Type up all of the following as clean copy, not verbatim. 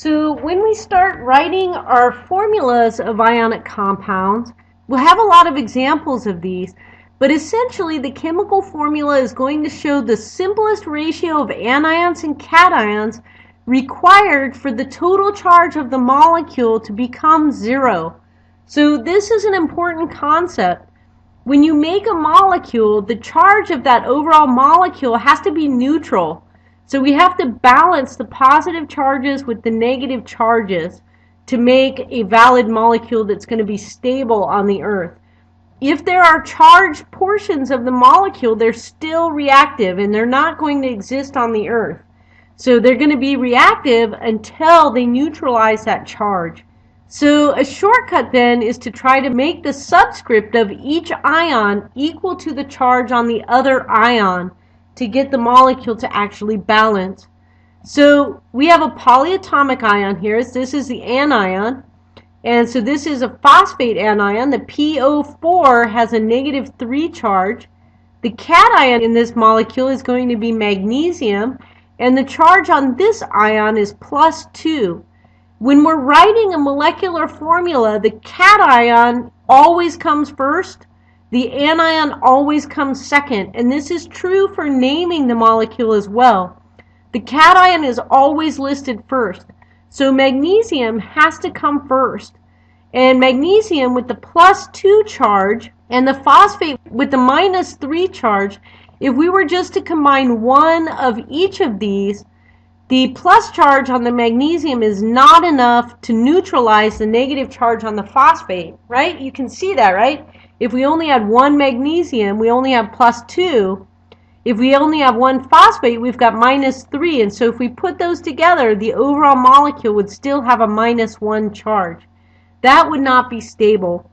So when we start writing our formulas of ionic compounds, we'll have a lot of examples of these, but essentially the chemical formula is going to show the simplest ratio of anions and cations required for the total charge of the molecule to become zero. So this is an important concept. When you make a molecule, the charge of that overall molecule has to be neutral. So we have to balance the positive charges with the negative charges to make a valid molecule that's going to be stable on the Earth. If there are charged portions of the molecule, they're still reactive and they're not going to exist on the Earth. So they're going to be reactive until they neutralize that charge. So a shortcut then is to try to make the subscript of each ion equal to the charge on the other ion to get the molecule to actually balance. So we have a polyatomic ion here. This is the anion. And so this is a phosphate anion. The PO4 has a -3 charge. The cation in this molecule is going to be magnesium. And the charge on this ion is +2. When we're writing a molecular formula, the cation always comes first. The anion always comes second, and this is true for naming the molecule as well. The cation is always listed first, so magnesium has to come first. And magnesium with the +2 charge and the phosphate with the -3 charge, if we were just to combine one of each of these, the plus charge on the magnesium is not enough to neutralize the negative charge on the phosphate, right? You can see that, right? If we only had one magnesium, we only have +2. If we only have one phosphate, we've got -3. And so if we put those together, the overall molecule would still have a -1 charge. That would not be stable.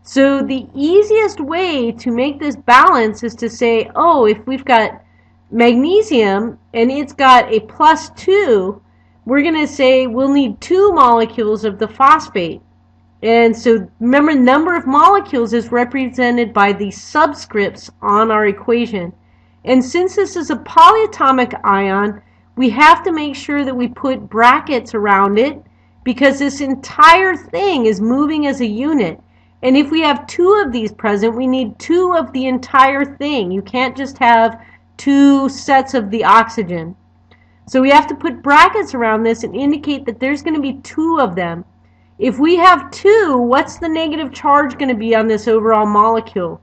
So the easiest way to make this balance is to say, oh, if we've got magnesium and it's got a +2, we're going to say we'll need 2 molecules of the phosphate. And so remember, number of molecules is represented by the subscripts on our equation. And since this is a polyatomic ion, we have to make sure that we put brackets around it because this entire thing is moving as a unit. And if we have 2 of these present, we need 2 of the entire thing. You can't just have 2 sets of the oxygen. So we have to put brackets around this and indicate that there's going to be 2 of them. If we have 2, what's the negative charge going to be on this overall molecule?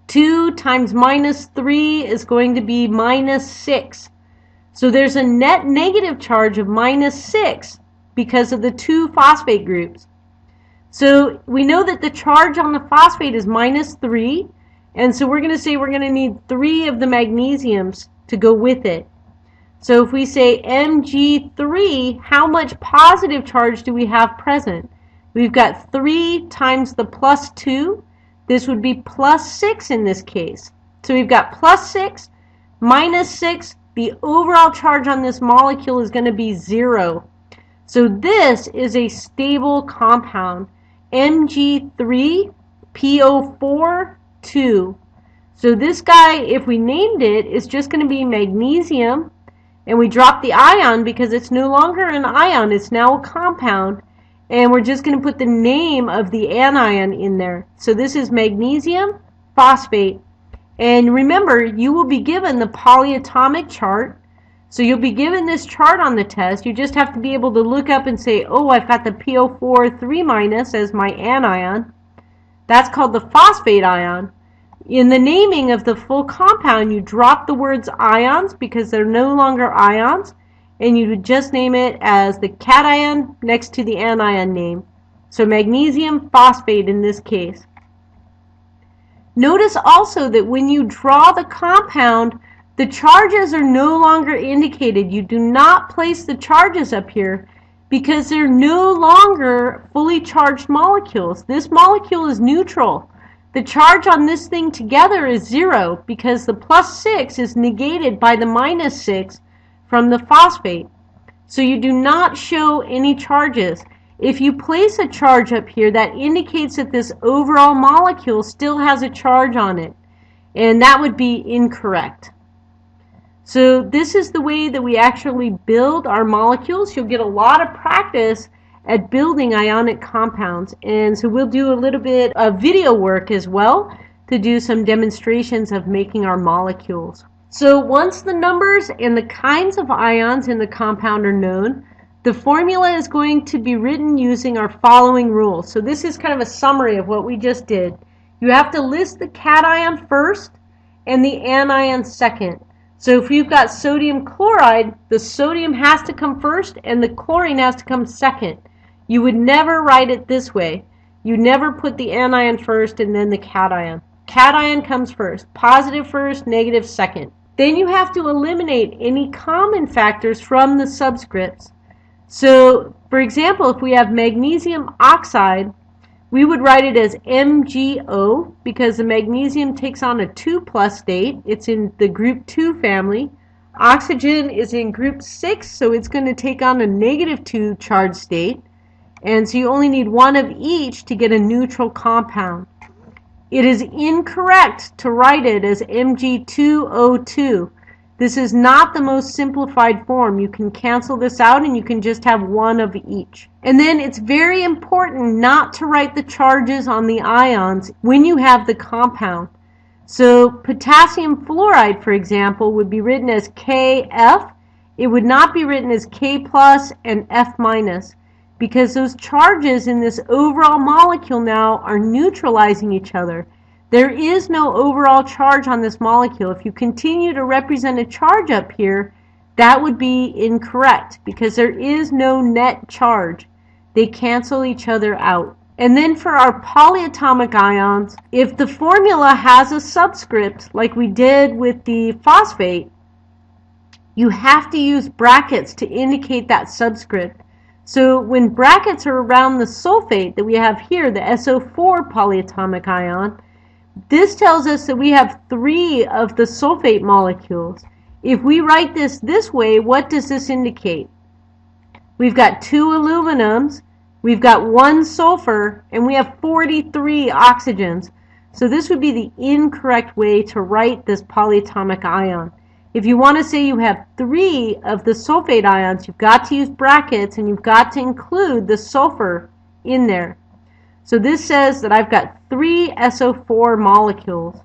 2 times -3 is going to be -6. So there's a net negative charge of -6 because of the 2 phosphate groups. So we know that the charge on the phosphate is -3, and so we're going to say we're going to need 3 of the magnesiums to go with it. So if we say Mg3, how much positive charge do we have present? We've got 3 times the +2. This would be +6 in this case. So we've got +6, -6. The overall charge on this molecule is going to be 0. So this is a stable compound. Mg3, PO4, 2. So this guy, if we named it, is just going to be magnesium. And we drop the ion because it's no longer an ion, it's now a compound. And we're just going to put the name of the anion in there. So this is magnesium phosphate. And remember, you will be given the polyatomic chart. So you'll be given this chart on the test. You just have to be able to look up and say, oh, I've got the PO4 3- as my anion. That's called the phosphate ion. In the naming of the full compound, you drop the words ions because they're no longer ions, and you would just name it as the cation next to the anion name. So magnesium phosphate in this case. Notice also that when you draw the compound, the charges are no longer indicated. You do not place the charges up here because they're no longer fully charged molecules. This molecule is neutral. The charge on this thing together is 0 because the +6 is negated by the -6 from the phosphate. So you do not show any charges. If you place a charge up here, that indicates that this overall molecule still has a charge on it, and that would be incorrect. So this is the way that we actually build our molecules. You'll get a lot of practice at building ionic compounds. And so we'll do a little bit of video work as well to do some demonstrations of making our molecules. So once the numbers and the kinds of ions in the compound are known, the formula is going to be written using our following rules. So this is kind of a summary of what we just did. You have to list the cation first and the anion second. So if you've got sodium chloride, the sodium has to come first and the chlorine has to come second. You would never write it this way. You never put the anion first and then the cation. Cation comes first, positive first, negative second. Then you have to eliminate any common factors from the subscripts. So, for example, if we have magnesium oxide, we would write it as MgO because the magnesium takes on a 2+ state. It's in the group 2 family. Oxygen is in group 6, so it's going to take on a -2 charged state. And so you only need one of each to get a neutral compound. It is incorrect to write it as Mg2O2. This is not the most simplified form. You can cancel this out and you can just have one of each. And then it's very important not to write the charges on the ions when you have the compound. So potassium fluoride, for example, would be written as Kf. It would not be written as K+ and F- because those charges in this overall molecule now are neutralizing each other. There is no overall charge on this molecule. If you continue to represent a charge up here, that would be incorrect because there is no net charge. They cancel each other out. And then for our polyatomic ions, if the formula has a subscript like we did with the phosphate, you have to use brackets to indicate that subscript. So when brackets are around the sulfate that we have here, the SO4 polyatomic ion, this tells us that we have 3 of the sulfate molecules. If we write this way, what does this indicate? We've got 2 aluminums, we've got 1 sulfur, and we have 43 oxygens. So this would be the incorrect way to write this polyatomic ion. If you want to say you have 3 of the sulfate ions, you've got to use brackets and you've got to include the sulfur in there. So this says that I've got 3 SO4 molecules.